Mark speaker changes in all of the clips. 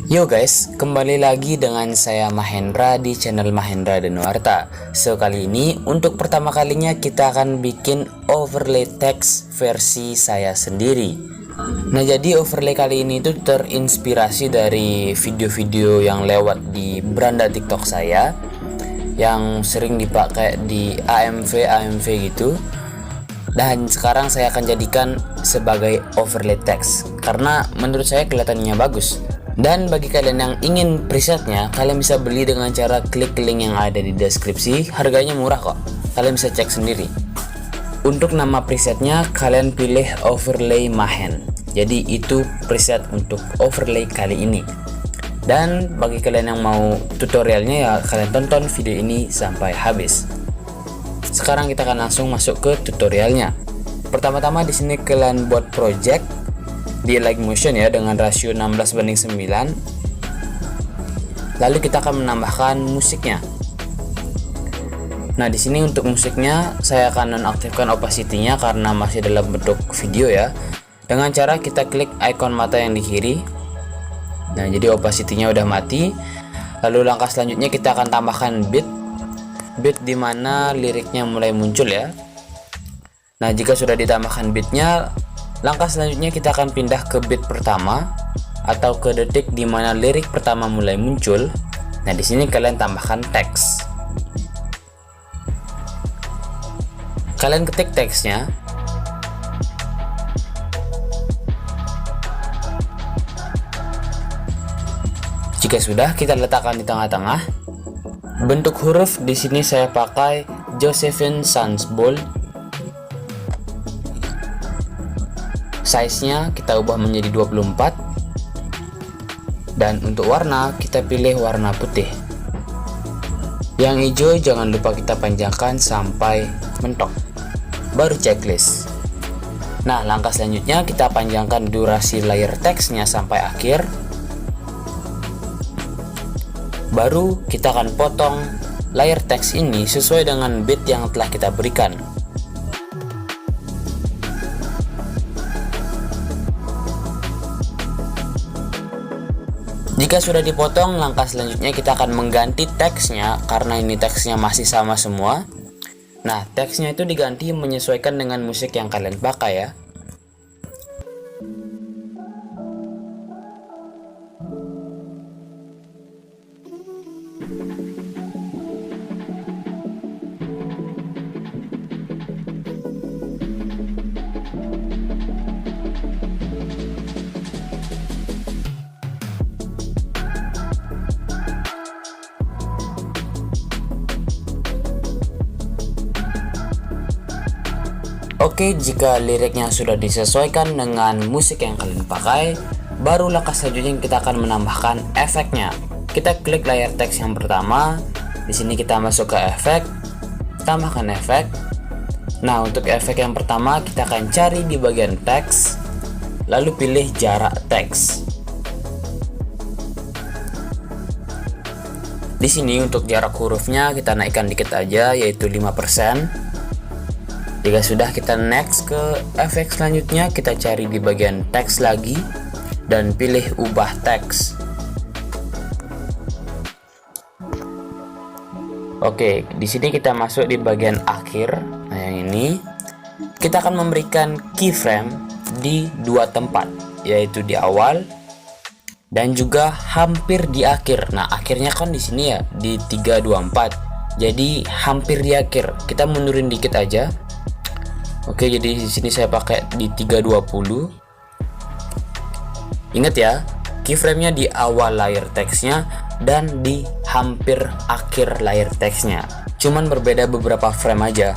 Speaker 1: Yo guys, kembali lagi dengan saya Mahendra di channel Mahendra Danuarta. So kali ini untuk pertama kalinya kita akan bikin overlay text versi saya sendiri. Nah, jadi overlay kali ini tuh terinspirasi dari video-video yang lewat di beranda TikTok saya yang sering dipakai di AMV gitu. Dan sekarang saya akan jadikan sebagai overlay text karena menurut saya kelihatannya bagus. Dan bagi kalian yang ingin presetnya, kalian bisa beli dengan cara klik link yang ada di deskripsi. Harganya murah kok, kalian bisa cek sendiri. Untuk nama presetnya, kalian pilih overlay Mahen. Jadi itu preset untuk overlay kali ini. Dan bagi kalian yang mau tutorialnya, ya kalian tonton video ini sampai habis. Sekarang kita akan langsung masuk ke tutorialnya. Pertama-tama di sini kalian buat project di Lightmotion ya dengan rasio 16:9. Lalu kita akan menambahkan musiknya. Nah, di sini untuk musiknya saya akan nonaktifkan opacity-nya karena masih dalam bentuk video ya. Dengan cara kita klik icon mata yang di kiri. Nah, jadi opacity-nya udah mati. Lalu langkah selanjutnya kita akan tambahkan beat dimana liriknya mulai muncul ya. Nah, jika sudah ditambahkan beatnya, langkah selanjutnya kita akan pindah ke beat pertama atau ke detik dimana lirik pertama mulai muncul. Nah, di sini kalian tambahkan teks. Kalian ketik teksnya. Jika sudah, kita letakkan di tengah-tengah. Bentuk huruf di sini saya pakai Josephine Sans Bold. Size-nya kita ubah menjadi 24. Dan untuk warna kita pilih warna putih. Yang hijau jangan lupa kita panjangkan sampai mentok. Baru checklist. Nah, langkah selanjutnya kita panjangkan durasi layer teksnya sampai akhir. Baru kita akan potong layer teks ini sesuai dengan beat yang telah kita berikan. Jika sudah dipotong, langkah selanjutnya kita akan mengganti teksnya karena ini teksnya masih sama semua. Nah, teksnya itu diganti menyesuaikan dengan musik yang kalian pakai ya. Oke, jika liriknya sudah disesuaikan dengan musik yang kalian pakai, baru langkah selanjutnya kita akan menambahkan efeknya. Kita klik layar teks yang pertama. Di sini kita masuk ke efek, tambahkan efek. Nah, untuk efek yang pertama kita akan cari di bagian teks, lalu pilih jarak teks. Di sini untuk jarak hurufnya kita naikkan dikit aja, yaitu 5%. Jika sudah, kita next ke efek selanjutnya, kita cari di bagian teks lagi dan pilih ubah teks. Oke, di sini kita masuk di bagian akhir. Nah, yang ini kita akan memberikan keyframe di dua tempat, yaitu di awal dan juga hampir di akhir. Nah, akhirnya kan di sini ya di 324. Jadi hampir di akhir. Kita mundurin dikit aja. Oke, jadi di sini saya pakai di 320. Ingat ya, keyframe-nya di awal layar teksnya dan di hampir akhir layar teksnya. Cuman berbeda beberapa frame aja.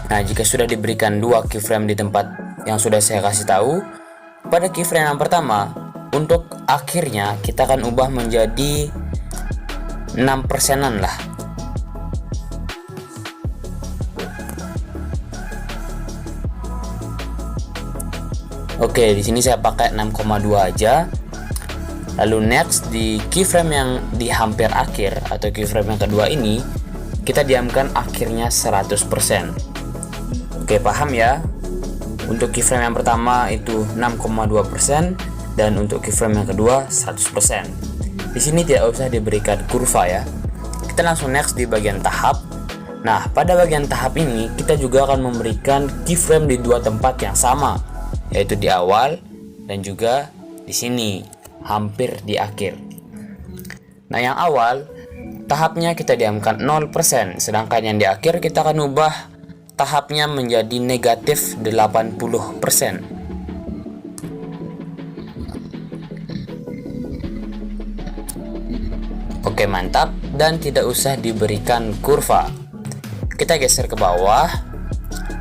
Speaker 1: Nah, jika sudah diberikan dua keyframe di tempat yang sudah saya kasih tahu, pada keyframe yang pertama, untuk akhirnya kita akan ubah menjadi 6%-an lah. Oke, di sini saya pakai 6,2 aja. Lalu next di keyframe yang di hampir akhir atau keyframe yang kedua ini, kita diamkan akhirnya 100%. Oke, paham ya? Untuk keyframe yang pertama itu 6,2% dan untuk keyframe yang kedua 100%. Di sini tidak usah diberikan kurva ya. Kita langsung next di bagian tahap. Nah, pada bagian tahap ini kita juga akan memberikan keyframe di dua tempat yang sama, yaitu di awal dan juga di sini, hampir di akhir. Nah, yang awal tahapnya kita diamkan 0%, sedangkan yang di akhir kita akan ubah tahapnya menjadi negatif 80%. Oke, mantap, dan tidak usah diberikan kurva. Kita geser ke bawah.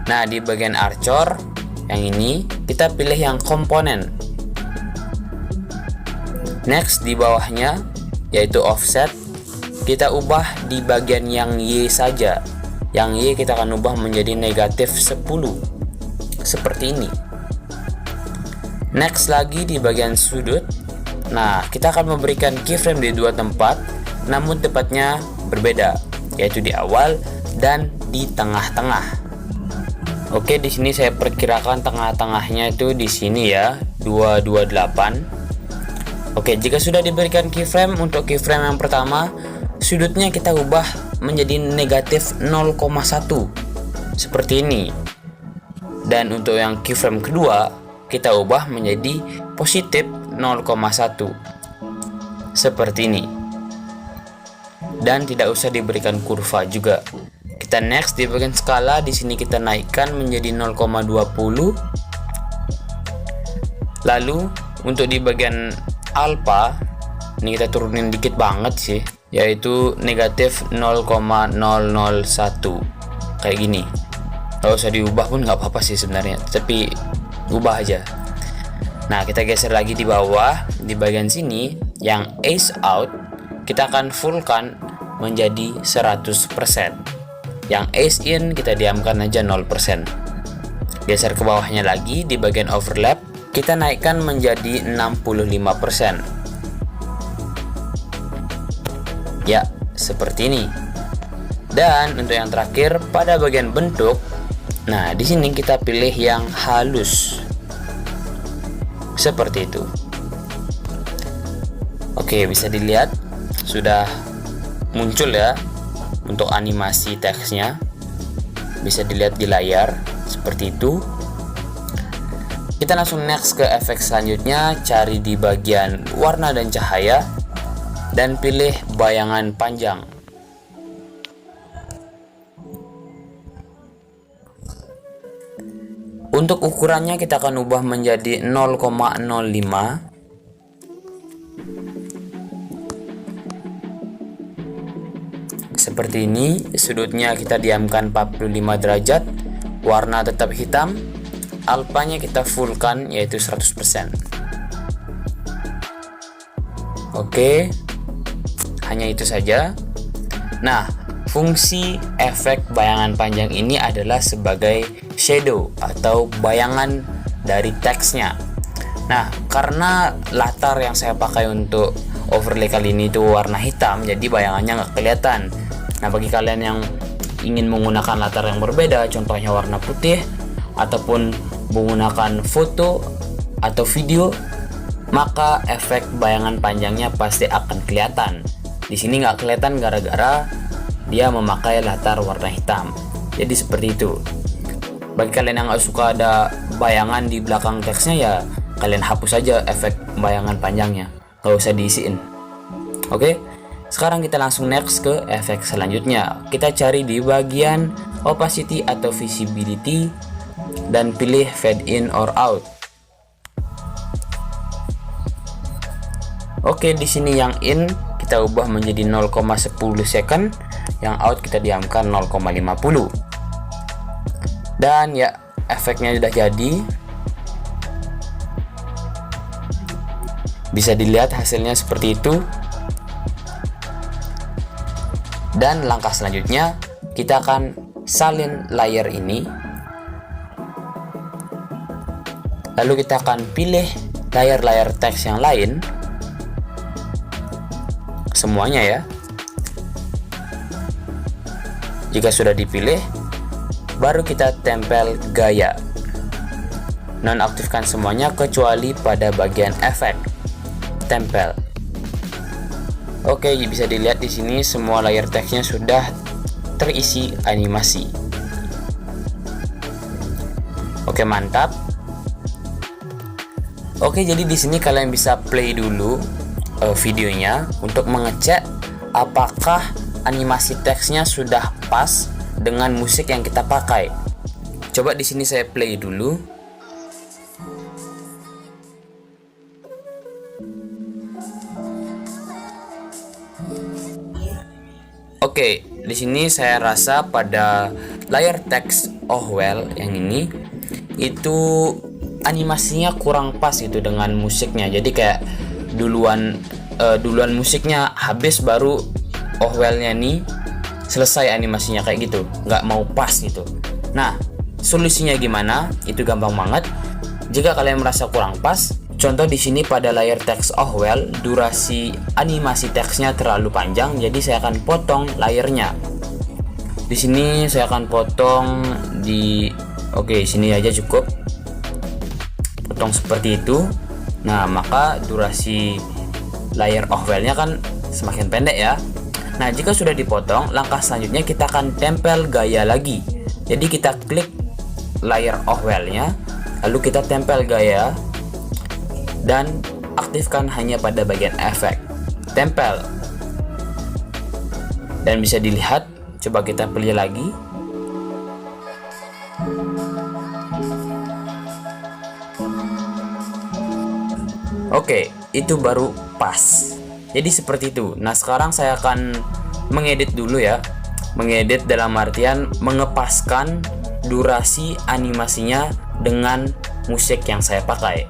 Speaker 1: Nah, di bagian arcor yang ini kita pilih yang komponen. Next di bawahnya yaitu offset, kita ubah di bagian yang Y saja. Yang Y kita akan ubah menjadi negatif 10 seperti ini. Next lagi di bagian sudut. Nah, kita akan memberikan keyframe di dua tempat, namun tempatnya berbeda, yaitu di awal dan di tengah-tengah. Oke, di sini saya perkirakan tengah-tengahnya itu di sini ya, 228. Oke, jika sudah diberikan keyframe, untuk keyframe yang pertama, sudutnya kita ubah menjadi negatif 0,1 seperti ini. Dan untuk yang keyframe kedua, kita ubah menjadi positif 0,1 seperti ini. Dan tidak usah diberikan kurva juga. Kita next di bagian skala, di sini kita naikkan menjadi 0,20. Lalu untuk di bagian alpha ini kita turunin dikit banget sih, yaitu negatif 0,001 kayak gini. Kalau usah diubah pun nggak apa-apa sih sebenarnya, tapi ubah aja. Nah, kita geser lagi di bawah, di bagian sini yang ace out kita akan fullkan menjadi 100%. Yang ace in kita diamkan aja 0%. Geser ke bawahnya lagi, di bagian overlap kita naikkan menjadi 65%. Ya, seperti ini. Dan untuk yang terakhir pada bagian bentuk, nah di sini kita pilih yang halus. Seperti itu. Oke, bisa dilihat sudah muncul ya untuk animasi teksnya. Bisa dilihat di layar seperti itu. Kita langsung next ke efek selanjutnya, cari di bagian warna dan cahaya dan pilih bayangan panjang. Untuk ukurannya kita akan ubah menjadi 0,05. Seperti ini, sudutnya kita diamkan 45 derajat, warna tetap hitam, alpanya kita fullkan yaitu 100%. Oke, hanya itu saja. Nah, fungsi efek bayangan panjang ini adalah sebagai shadow atau bayangan dari teksnya. Nah, karena latar yang saya pakai untuk overlay kali ini itu warna hitam, jadi bayangannya nggak kelihatan. Nah, bagi kalian yang ingin menggunakan latar yang berbeda, contohnya warna putih ataupun menggunakan foto atau video, maka efek bayangan panjangnya pasti akan kelihatan. Di sini nggak kelihatan gara-gara dia memakai latar warna hitam. Jadi seperti itu. Bagi kalian yang nggak suka ada bayangan di belakang teksnya, ya kalian hapus saja efek bayangan panjangnya, nggak usah diisiin. Oke, sekarang kita langsung next ke efek selanjutnya. Kita cari di bagian opacity atau visibility dan pilih fade in or out. Oke, di sini yang in kita ubah menjadi 0,10 second, yang out kita diamkan 0,50. Dan ya, efeknya sudah jadi. Bisa dilihat hasilnya seperti itu. Dan langkah selanjutnya kita akan salin layer ini. Lalu kita akan pilih layar-layar teks yang lain. Semuanya ya. Jika sudah dipilih, baru kita tempel gaya. Nonaktifkan semuanya kecuali pada bagian efek. Tempel. Oke, bisa dilihat di sini semua layer teksnya sudah terisi animasi. Oke, mantap. Oke, jadi di sini kalian bisa play dulu videonya untuk mengecek apakah animasi teksnya sudah pas dengan musik yang kita pakai. Coba di sini saya play dulu. Oke, di sini saya rasa pada layar teks Ohwell yang ini itu animasinya kurang pas gitu dengan musiknya. Jadi kayak duluan musiknya habis baru Ohwellnya nih selesai animasinya kayak gitu, nggak mau pas gitu. Nah, solusinya gimana? Itu gampang banget. Jika kalian merasa kurang pas, contoh di sini pada layar teks Ohwell durasi animasi teksnya terlalu panjang, jadi saya akan potong layernya. Di sini saya akan potong di sini aja cukup. Potong seperti itu. Nah, maka durasi layar Ohwellnya kan semakin pendek ya. Nah, jika sudah dipotong, langkah selanjutnya kita akan tempel gaya lagi. Jadi kita klik layar Ohwellnya, lalu kita tempel gaya dan aktifkan hanya pada bagian efek. Tempel. Dan bisa dilihat, coba kita pilih lagi. Oke, itu baru pas. Jadi seperti itu. Nah, sekarang saya akan mengedit dulu ya. Mengedit dalam artian mengepaskan durasi animasinya dengan musik yang saya pakai.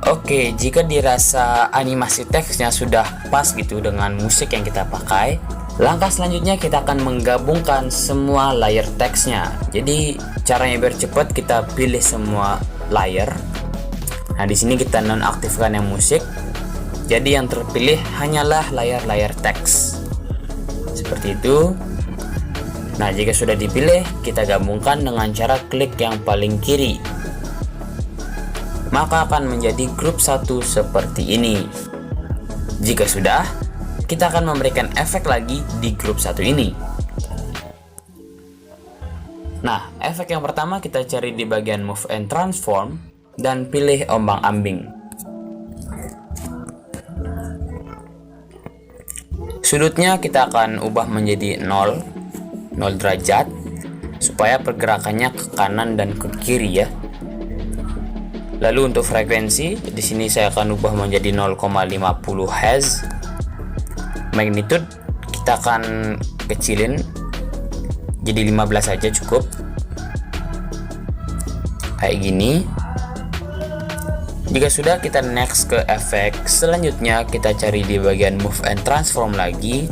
Speaker 1: Oke, jika dirasa animasi teksnya sudah pas gitu dengan musik yang kita pakai, langkah selanjutnya kita akan menggabungkan semua layer teksnya. Jadi caranya biar cepat, kita pilih semua layer. Nah, di sini kita nonaktifkan yang musik. Jadi yang terpilih hanyalah layar-layar teks. Seperti itu. Nah, jika sudah dipilih, kita gabungkan dengan cara klik yang paling kiri. Maka akan menjadi grup satu seperti ini. Jika sudah, kita akan memberikan efek lagi di grup satu ini. Nah, efek yang pertama kita cari di bagian Move and Transform dan pilih ombang-ambing. Sudutnya kita akan ubah menjadi 0 derajat supaya pergerakannya ke kanan dan ke kiri ya. Lalu untuk frekuensi, di sini saya akan ubah menjadi 0,50 Hz. Magnitude kita akan kecilin jadi 15 saja cukup. Kayak gini. Jika sudah, kita next ke efek. Selanjutnya kita cari di bagian Move and Transform lagi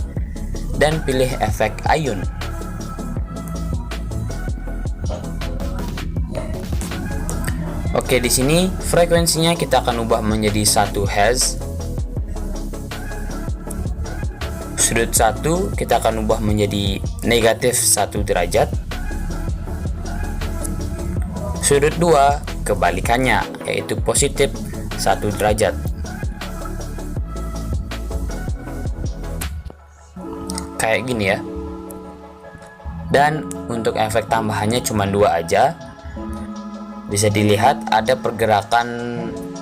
Speaker 1: dan pilih efek Ayun. Oke, di sini frekuensinya kita akan ubah menjadi 1 Hz. Sudut 1 kita akan ubah menjadi negatif 1 derajat. Sudut 2 kebalikannya, yaitu positif 1 derajat. Kayak gini ya. Dan untuk efek tambahannya cuma 2 aja. Bisa dilihat ada pergerakan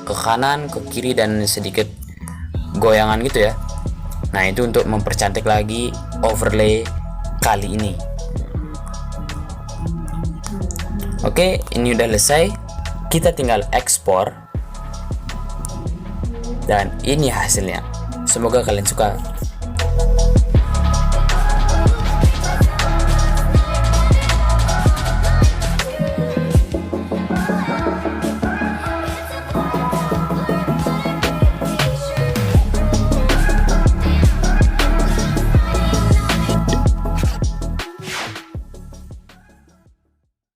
Speaker 1: ke kanan, ke kiri, dan sedikit goyangan gitu ya. Nah, itu untuk mempercantik lagi overlay kali ini. Oke, ini udah selesai. Kita tinggal ekspor. Dan ini hasilnya. Semoga kalian suka.